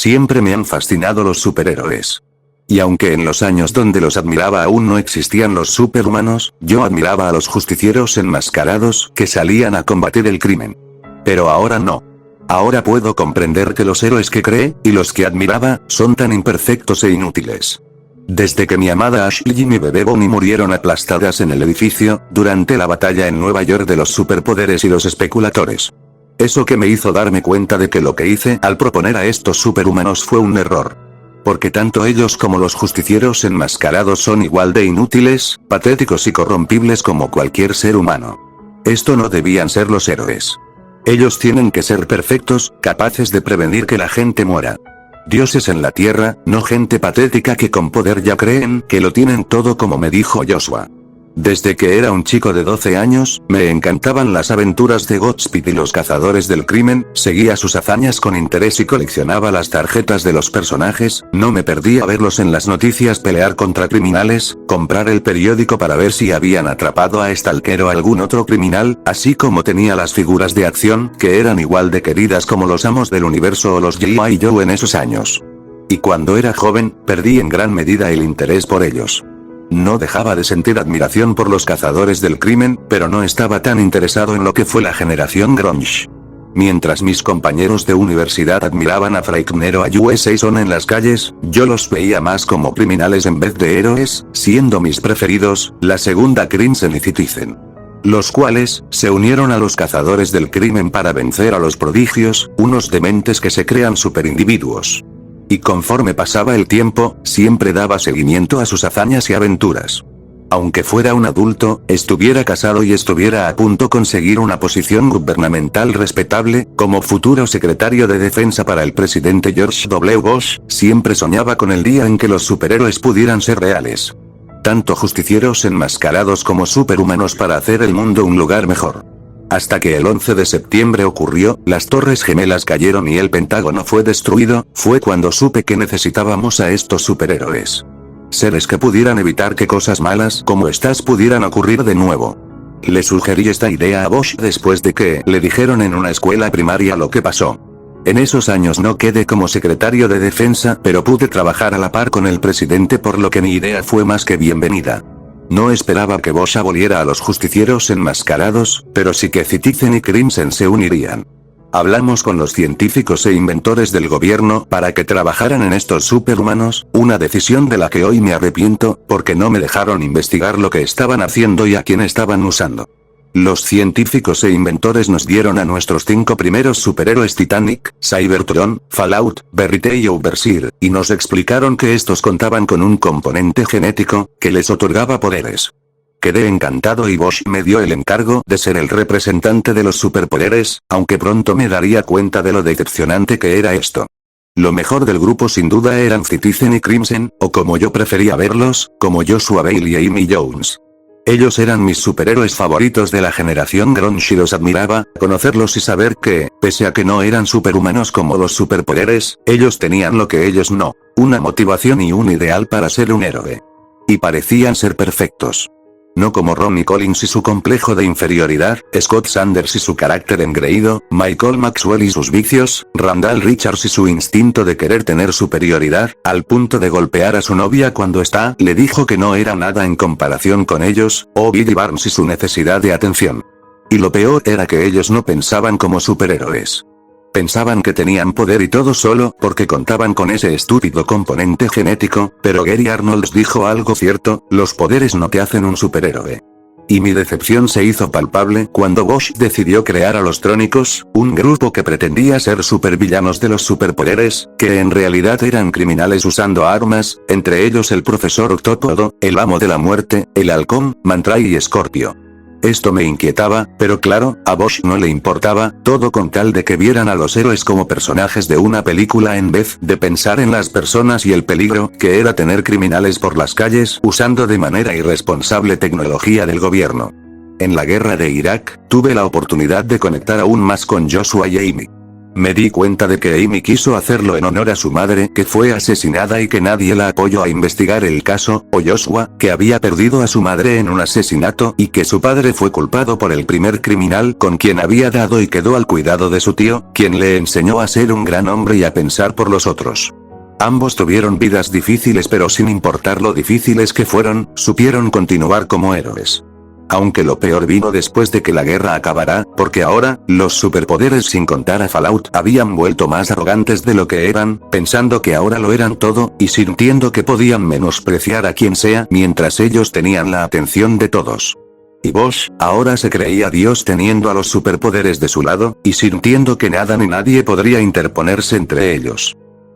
Siempre me han fascinado los superhéroes. Y aunque en los años donde los admiraba aún no existían los superhumanos, yo admiraba a los justicieros enmascarados que salían a combatir el crimen. Pero ahora no. Ahora puedo comprender que los héroes que creé, y los que admiraba, son tan imperfectos e inútiles. Desde que mi amada Ashley y mi bebé Bonnie murieron aplastadas en el edificio, durante la batalla en Nueva York de los superpoderes y los especuladores. Eso que me hizo darme cuenta de que lo que hice al proponer a estos superhumanos fue un error. Porque tanto ellos como los justicieros enmascarados son igual de inútiles, patéticos y corrompibles como cualquier ser humano. Esto no debían ser los héroes. Ellos tienen que ser perfectos, capaces de prevenir que la gente muera. Dioses en la tierra, no gente patética que con poder ya creen que lo tienen todo, como me dijo Joshua. Desde que era un chico de 12 años, me encantaban las aventuras de Godspeed y los cazadores del crimen, seguía sus hazañas con interés y coleccionaba las tarjetas de los personajes, no me perdía verlos en las noticias pelear contra criminales, comprar el periódico para ver si habían atrapado a Stalker o algún otro criminal, así como tenía las figuras de acción, que eran igual de queridas como los amos del universo o los G.I. Joe en esos años. Y cuando era joven, perdí en gran medida el interés por ellos. No dejaba de sentir admiración por los cazadores del crimen, pero no estaba tan interesado en lo que fue la generación grunge. Mientras mis compañeros de universidad admiraban a Faulkner o a USA Son en las calles, yo los veía más como criminales en vez de héroes, siendo mis preferidos, la segunda Crimson y Citizen. Los cuales, se unieron a los cazadores del crimen para vencer a los prodigios, unos dementes que se crean superindividuos. Y conforme pasaba el tiempo, siempre daba seguimiento a sus hazañas y aventuras. Aunque fuera un adulto, estuviera casado y estuviera a punto de conseguir una posición gubernamental respetable, como futuro secretario de defensa para el presidente George W. Bush, siempre soñaba con el día en que los superhéroes pudieran ser reales. Tanto justicieros enmascarados como superhumanos para hacer el mundo un lugar mejor. Hasta que el 11 de septiembre ocurrió, las Torres Gemelas cayeron y el Pentágono fue destruido, fue cuando supe que necesitábamos a estos superhéroes. Seres que pudieran evitar que cosas malas como estas pudieran ocurrir de nuevo. Le sugerí esta idea a Bosch después de que le dijeron en una escuela primaria lo que pasó. En esos años no quedé como secretario de defensa, pero pude trabajar a la par con el presidente, por lo que mi idea fue más que bienvenida. No esperaba que Bosch aboliera a los justicieros enmascarados, pero sí que Citizen y Crimson se unirían. Hablamos con los científicos e inventores del gobierno para que trabajaran en estos superhumanos, una decisión de la que hoy me arrepiento, porque no me dejaron investigar lo que estaban haciendo y a quién estaban usando. Los científicos e inventores nos dieron a nuestros 5 primeros superhéroes: Titanic, Cybertron, Fallout, Verite y Overseer, y nos explicaron que estos contaban con un componente genético, que les otorgaba poderes. Quedé encantado y Bosch me dio el encargo de ser el representante de los superpoderes, aunque pronto me daría cuenta de lo decepcionante que era esto. Lo mejor del grupo sin duda eran Citizen y Crimson, o como yo prefería verlos, como Joshua Bailey y Amy Jones. Ellos eran mis superhéroes favoritos de la generación grunge y los admiraba, conocerlos y saber que, pese a que no eran superhumanos como los superpoderes, ellos tenían lo que ellos no, una motivación y un ideal para ser un héroe. Y parecían ser perfectos. No como Ronnie Collins y su complejo de inferioridad, Scott Sanders y su carácter engreído, Michael Maxwell y sus vicios, Randall Richards y su instinto de querer tener superioridad, al punto de golpear a su novia cuando le dijo que no era nada en comparación con ellos, o Billy Barnes y su necesidad de atención. Y lo peor era que ellos no pensaban como superhéroes. Pensaban que tenían poder y todo solo porque contaban con ese estúpido componente genético, pero Gary Arnold dijo algo cierto: los poderes no te hacen un superhéroe. Y mi decepción se hizo palpable cuando Bosch decidió crear a los Trónicos, un grupo que pretendía ser supervillanos de los superpoderes, que en realidad eran criminales usando armas, entre ellos el profesor Octópodo, el amo de la muerte, el halcón, Mantrai y Scorpio. Esto me inquietaba, pero claro, a Bosch no le importaba, todo con tal de que vieran a los héroes como personajes de una película en vez de pensar en las personas y el peligro que era tener criminales por las calles usando de manera irresponsable tecnología del gobierno. En la guerra de Irak, tuve la oportunidad de conectar aún más con Joshua y Amy. Me di cuenta de que Amy quiso hacerlo en honor a su madre que fue asesinada y que nadie la apoyó a investigar el caso, o Joshua, que había perdido a su madre en un asesinato y que su padre fue culpado por el primer criminal con quien había dado y quedó al cuidado de su tío, quien le enseñó a ser un gran hombre y a pensar por los otros. Ambos tuvieron vidas difíciles pero sin importar lo difíciles que fueron, supieron continuar como héroes. Aunque lo peor vino después de que la guerra acabara, porque ahora, los superpoderes sin contar a Fallout habían vuelto más arrogantes de lo que eran, pensando que ahora lo eran todo, y sintiendo que podían menospreciar a quien sea mientras ellos tenían la atención de todos. Y Bosch, ahora se creía Dios teniendo a los superpoderes de su lado, y sintiendo que nada ni nadie podría interponerse entre ellos.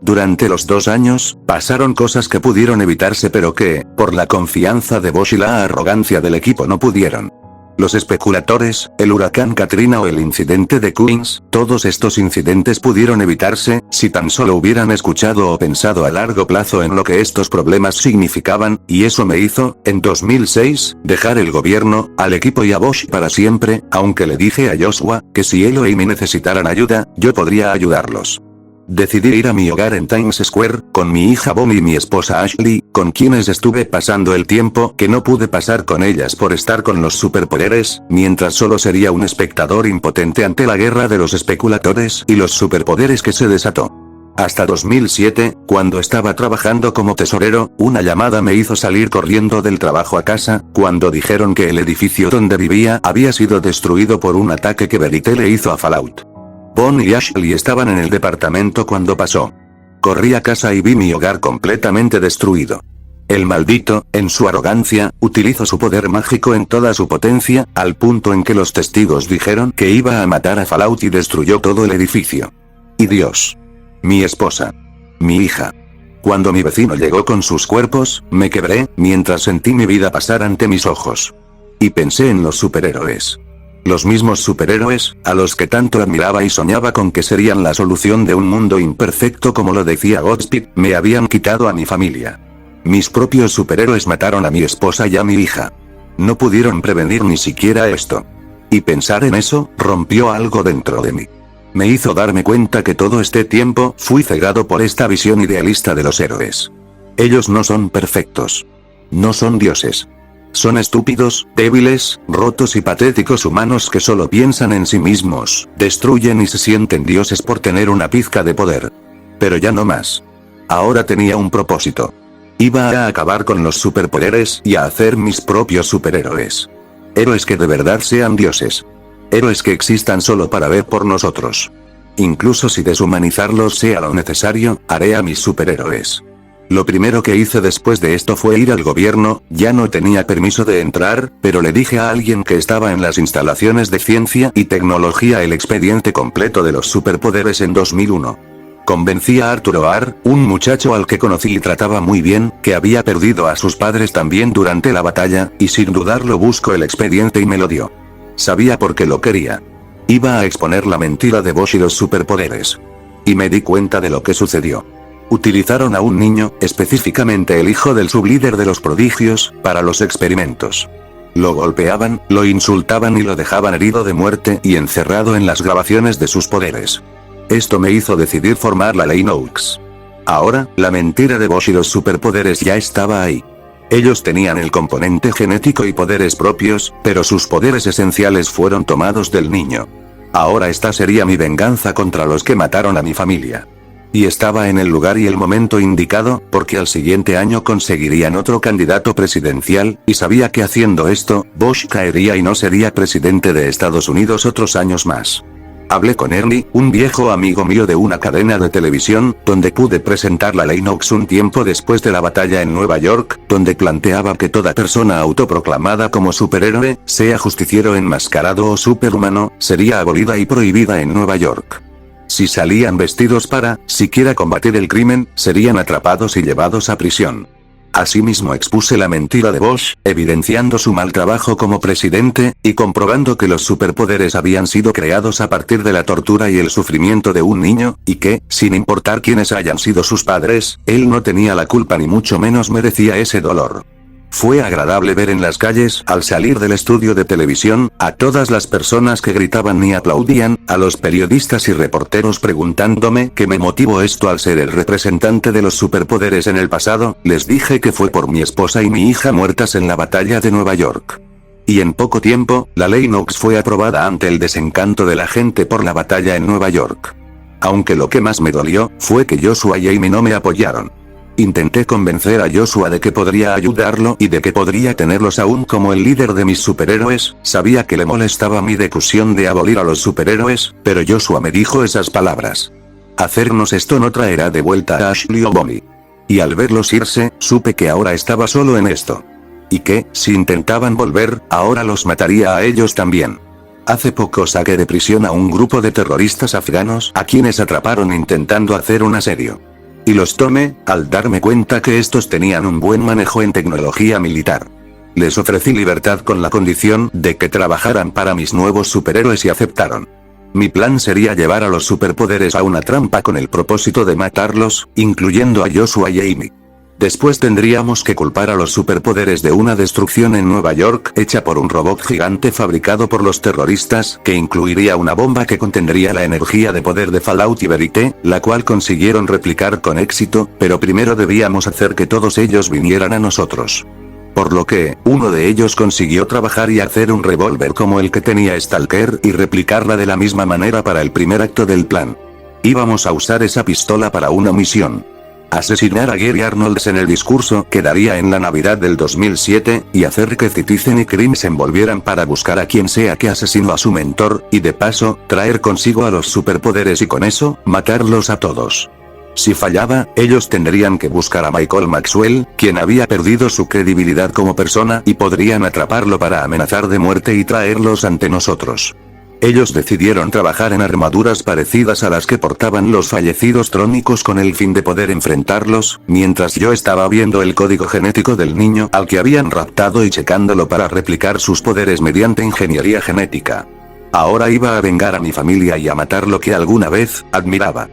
Durante los 2 años, pasaron cosas que pudieron evitarse pero que, por la confianza de Bosch y la arrogancia del equipo no pudieron. Los especuladores, el huracán Katrina o el incidente de Queens, todos estos incidentes pudieron evitarse, si tan solo hubieran escuchado o pensado a largo plazo en lo que estos problemas significaban, y eso me hizo, en 2006, dejar el gobierno, al equipo y a Bosch para siempre, aunque le dije a Joshua, que si él o Amy necesitaran ayuda, yo podría ayudarlos. Decidí ir a mi hogar en Times Square, con mi hija Bonnie y mi esposa Ashley, con quienes estuve pasando el tiempo que no pude pasar con ellas por estar con los superpoderes, mientras solo sería un espectador impotente ante la guerra de los especuladores y los superpoderes que se desató. Hasta 2007, cuando estaba trabajando como tesorero, una llamada me hizo salir corriendo del trabajo a casa, cuando dijeron que el edificio donde vivía había sido destruido por un ataque que Verite le hizo a Fallout. Bonnie y Ashley estaban en el departamento cuando pasó. Corrí a casa y vi mi hogar completamente destruido. El maldito, en su arrogancia, utilizó su poder mágico en toda su potencia, al punto en que los testigos dijeron que iba a matar a Fallout y destruyó todo el edificio. Y Dios. Mi esposa. Mi hija. Cuando mi vecino llegó con sus cuerpos, me quebré, mientras sentí mi vida pasar ante mis ojos. Y pensé en los superhéroes. Los mismos superhéroes, a los que tanto admiraba y soñaba con que serían la solución de un mundo imperfecto como lo decía Godspeed, me habían quitado a mi familia. Mis propios superhéroes mataron a mi esposa y a mi hija. No pudieron prevenir ni siquiera esto. Y pensar en eso, rompió algo dentro de mí. Me hizo darme cuenta que todo este tiempo, fui cegado por esta visión idealista de los héroes. Ellos no son perfectos. No son dioses. Son estúpidos, débiles, rotos y patéticos humanos que solo piensan en sí mismos, destruyen y se sienten dioses por tener una pizca de poder. Pero ya no más. Ahora tenía un propósito. Iba a acabar con los superpoderes y a hacer mis propios superhéroes. Héroes que de verdad sean dioses. Héroes que existan solo para ver por nosotros. Incluso si deshumanizarlos sea lo necesario, haré a mis superhéroes. Lo primero que hice después de esto fue ir al gobierno, ya no tenía permiso de entrar, pero le dije a alguien que estaba en las instalaciones de ciencia y tecnología el expediente completo de los superpoderes en 2001. Convencí a Arthur O'Hare, un muchacho al que conocí y trataba muy bien, que había perdido a sus padres también durante la batalla, y sin dudarlo buscó el expediente y me lo dio. Sabía por qué lo quería. Iba a exponer la mentira de Bosch y los superpoderes. Y me di cuenta de lo que sucedió. Utilizaron a un niño, específicamente el hijo del sublíder de los prodigios, para los experimentos. Lo golpeaban, lo insultaban y lo dejaban herido de muerte y encerrado en las grabaciones de sus poderes. Esto me hizo decidir formar la Ley Noakes. Ahora, la mentira de Bosch y los superpoderes ya estaba ahí. Ellos tenían el componente genético y poderes propios, pero sus poderes esenciales fueron tomados del niño. Ahora esta sería mi venganza contra los que mataron a mi familia. Y estaba en el lugar y el momento indicado, porque al siguiente año conseguirían otro candidato presidencial, y sabía que haciendo esto, Bosch caería y no sería presidente de Estados Unidos otros años más. Hablé con Ernie, un viejo amigo mío de una cadena de televisión, donde pude presentar la Ley Noakes un tiempo después de la batalla en Nueva York, donde planteaba que toda persona autoproclamada como superhéroe, sea justiciero enmascarado o superhumano, sería abolida y prohibida en Nueva York. Si salían vestidos para, siquiera combatir el crimen, serían atrapados y llevados a prisión. Asimismo expuse la mentira de Bosch, evidenciando su mal trabajo como presidente, y comprobando que los superpoderes habían sido creados a partir de la tortura y el sufrimiento de un niño, y que, sin importar quiénes hayan sido sus padres, él no tenía la culpa ni mucho menos merecía ese dolor. Fue agradable ver en las calles, al salir del estudio de televisión, a todas las personas que gritaban y aplaudían, a los periodistas y reporteros preguntándome qué me motivó esto al ser el representante de los superpoderes en el pasado. Les dije que fue por mi esposa y mi hija muertas en la batalla de Nueva York. Y en poco tiempo, la ley Knox fue aprobada ante el desencanto de la gente por la batalla en Nueva York. Aunque lo que más me dolió, fue que Joshua y Amy no me apoyaron. Intenté convencer a Joshua de que podría ayudarlo y de que podría tenerlos aún como el líder de mis superhéroes. Sabía que le molestaba mi decisión de abolir a los superhéroes, pero Joshua me dijo esas palabras: hacernos esto no traerá de vuelta a Ashley o Bonnie. Y al verlos irse, supe que ahora estaba solo en esto. Y que, si intentaban volver, ahora los mataría a ellos también. Hace poco saqué de prisión a un grupo de terroristas afganos a quienes atraparon intentando hacer un asedio. Y los tomé, al darme cuenta que estos tenían un buen manejo en tecnología militar. Les ofrecí libertad con la condición de que trabajaran para mis nuevos superhéroes y aceptaron. Mi plan sería llevar a los superpoderes a una trampa con el propósito de matarlos, incluyendo a Joshua y Amy. Después tendríamos que culpar a los superpoderes de una destrucción en Nueva York hecha por un robot gigante fabricado por los terroristas, que incluiría una bomba que contendría la energía de poder de Fallout y Verite, la cual consiguieron replicar con éxito, pero primero debíamos hacer que todos ellos vinieran a nosotros. Por lo que, uno de ellos consiguió trabajar y hacer un revólver como el que tenía Stalker y replicarla de la misma manera para el primer acto del plan. Íbamos a usar esa pistola para una misión: asesinar a Gary Arnolds en el discurso que daría en la Navidad del 2007, y hacer que Citizen y Crimson volvieran para buscar a quien sea que asesinó a su mentor, y de paso, traer consigo a los superpoderes y con eso, matarlos a todos. Si fallaba, ellos tendrían que buscar a Michael Maxwell, quien había perdido su credibilidad como persona, y podrían atraparlo para amenazar de muerte y traerlos ante nosotros. Ellos decidieron trabajar en armaduras parecidas a las que portaban los fallecidos trónicos con el fin de poder enfrentarlos, mientras yo estaba viendo el código genético del niño al que habían raptado y checándolo para replicar sus poderes mediante ingeniería genética. Ahora iba a vengar a mi familia y a matar lo que alguna vez admiraba.